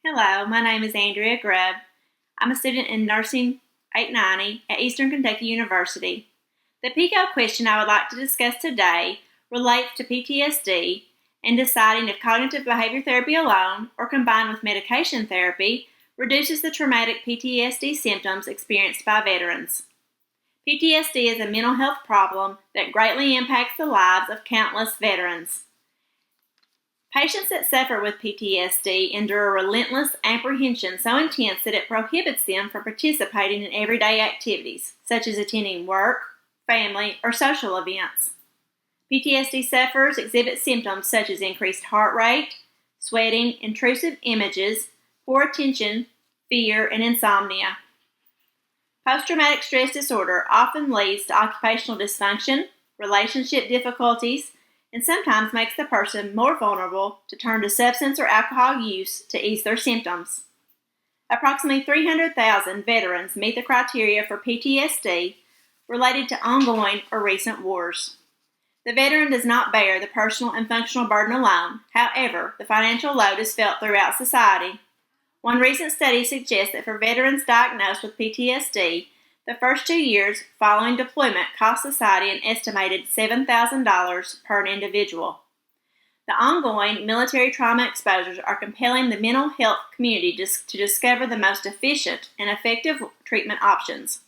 Hello, my name is Andrea Grubb. I'm a student in Nursing 890 at Eastern Kentucky University. The PICOT question I would like to discuss today relates to PTSD and deciding if cognitive behavior therapy alone or combined with medication therapy reduces the traumatic PTSD symptoms experienced by veterans. PTSD is a mental health problem that greatly impacts the lives of countless veterans. Patients that suffer with PTSD endure a relentless apprehension so intense that it prohibits them from participating in everyday activities, such as attending work, family, or social events. PTSD sufferers exhibit symptoms such as increased heart rate, sweating, intrusive images, poor attention, fear, and insomnia. Post-traumatic stress disorder often leads to occupational dysfunction, relationship difficulties, and sometimes makes the person more vulnerable to turn to substance or alcohol use to ease their symptoms. Approximately 300,000 veterans meet the criteria for PTSD related to ongoing or recent wars. The veteran does not bear the personal and functional burden alone. However, the financial load is felt throughout society. One recent study suggests that for veterans diagnosed with PTSD, the first 2 years following deployment cost society an estimated $7,000 per individual. The ongoing military trauma exposures are compelling the mental health community to discover the most efficient and effective treatment options.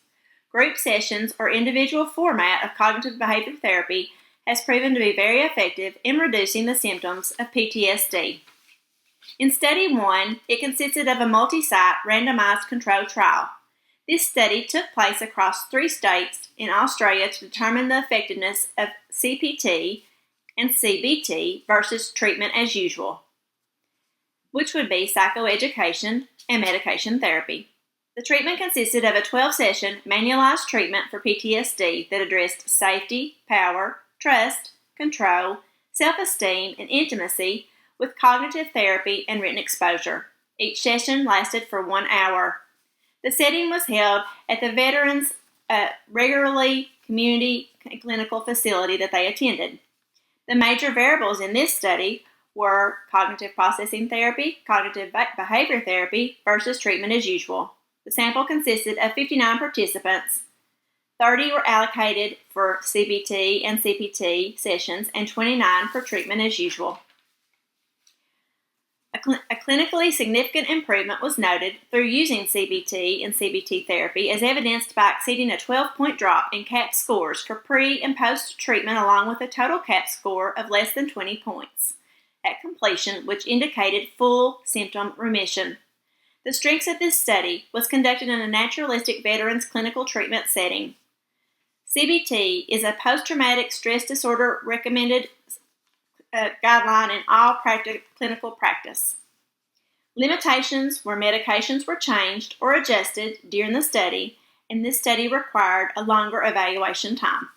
Group sessions or individual format of cognitive behavior therapy has proven to be very effective in reducing the symptoms of PTSD. In Study 1, it consisted of a multi-site randomized controlled trial. This study took place across 3 states in Australia to determine the effectiveness of CPT and CBT versus treatment as usual, which would be psychoeducation and medication therapy. The treatment consisted of a 12-session manualized treatment for PTSD that addressed safety, power, trust, control, self-esteem, and intimacy with cognitive therapy and written exposure. Each session lasted for 1 hour. The setting was held at the veterans' regularly community clinical facility that they attended. The major variables in this study were cognitive processing therapy, cognitive behavior therapy versus treatment as usual. The sample consisted of 59 participants. 30 were allocated for CBT and CPT sessions and 29 for treatment as usual. A clinically significant improvement was noted through using CBT and CBT therapy as evidenced by exceeding a 12-point drop in CAP scores for pre- and post-treatment along with a total CAP score of less than 20 points at completion, which indicated full symptom remission. The strength of this study was conducted in a naturalistic veterans clinical treatment setting. CBT is a post-traumatic stress disorder recommended guideline in all clinical practice. Limitations where medications were changed or adjusted during the study, and this study required a longer evaluation time.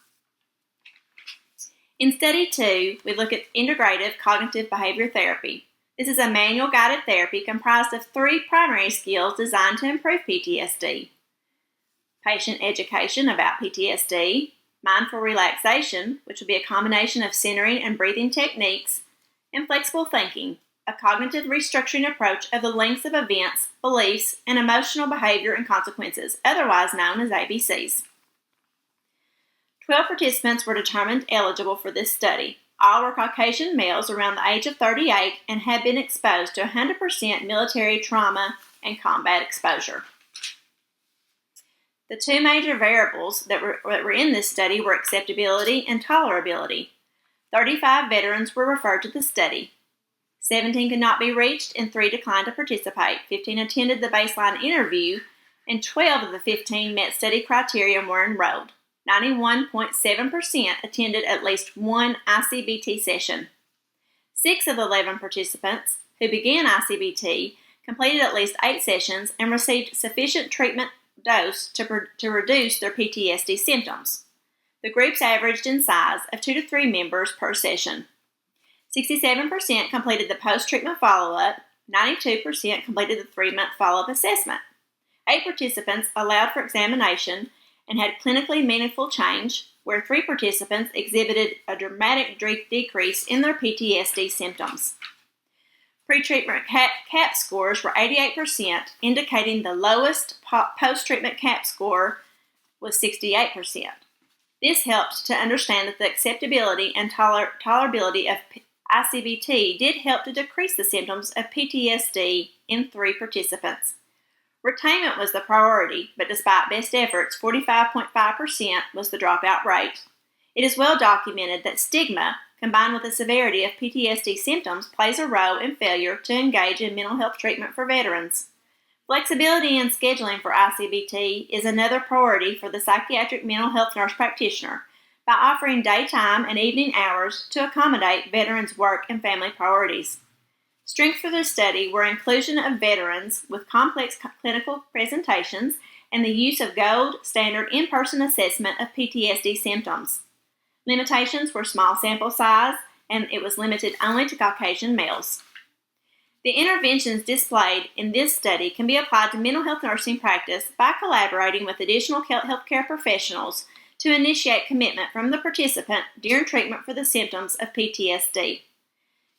In Study 2, we look at Integrative Cognitive Behavior Therapy. This is a manual guided therapy comprised of 3 primary skills designed to improve PTSD. Patient education about PTSD, mindful relaxation, which would be a combination of centering and breathing techniques, and flexible thinking, a cognitive restructuring approach of the links of events, beliefs, and emotional behavior and consequences, otherwise known as ABCs. 12 participants were determined eligible for this study. All were Caucasian males around the age of 38 and had been exposed to 100% military trauma and combat exposure. The 2 major variables that were in this study were acceptability and tolerability. 35 veterans were referred to the study. 17 could not be reached and 3 declined to participate. 15 attended the baseline interview and 12 of the 15 met study criteria and were enrolled. 91.7% attended at least one ICBT session. 6 of the 11 participants who began ICBT completed at least 8 sessions and received sufficient treatment dose to reduce their PTSD symptoms. The groups averaged in size of 2 to 3 members per session. 67% completed the post-treatment follow-up, 92% completed the 3-month follow-up assessment. 8 participants allowed for examination and had clinically meaningful change, where 3 participants exhibited a dramatic decrease in their PTSD symptoms. Pre-treatment CAP scores were 88%, indicating the lowest post-treatment CAP score was 68%. This helped to understand that the acceptability and tolerability of ICBT did help to decrease the symptoms of PTSD in 3 participants. Retainment was the priority, but despite best efforts, 45.5% was the dropout rate. It is well documented that stigma, combined with the severity of PTSD symptoms, plays a role in failure to engage in mental health treatment for veterans. Flexibility in scheduling for ICBT is another priority for the psychiatric mental health nurse practitioner by offering daytime and evening hours to accommodate veterans' work and family priorities. Strengths for the study were inclusion of veterans with complex clinical presentations and the use of gold standard in-person assessment of PTSD symptoms. Limitations were small sample size, and it was limited only to Caucasian males. The interventions displayed in this study can be applied to mental health nursing practice by collaborating with additional healthcare professionals to initiate commitment from the participant during treatment for the symptoms of PTSD,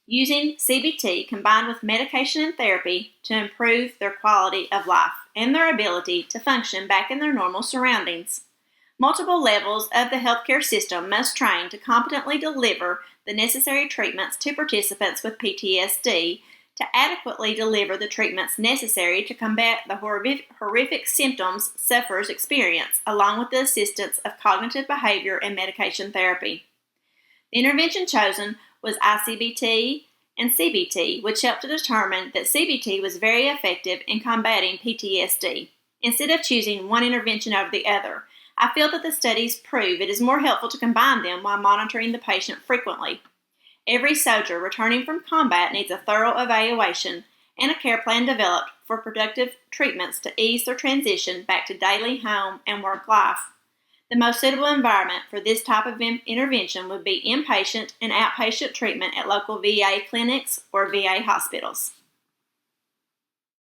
using CBT combined with medication and therapy to improve their quality of life and their ability to function back in their normal surroundings. Multiple levels of the healthcare system must train to competently deliver the necessary treatments to participants with PTSD to adequately deliver the treatments necessary to combat the horrific symptoms sufferers experience, along with the assistance of cognitive behavior and medication therapy. The intervention chosen was ICBT and CBT, which helped to determine that CBT was very effective in combating PTSD. Instead of choosing one intervention over the other, I feel that the studies prove it is more helpful to combine them while monitoring the patient frequently. Every soldier returning from combat needs a thorough evaluation and a care plan developed for productive treatments to ease their transition back to daily home and work life. The most suitable environment for this type of intervention would be inpatient and outpatient treatment at local VA clinics or VA hospitals.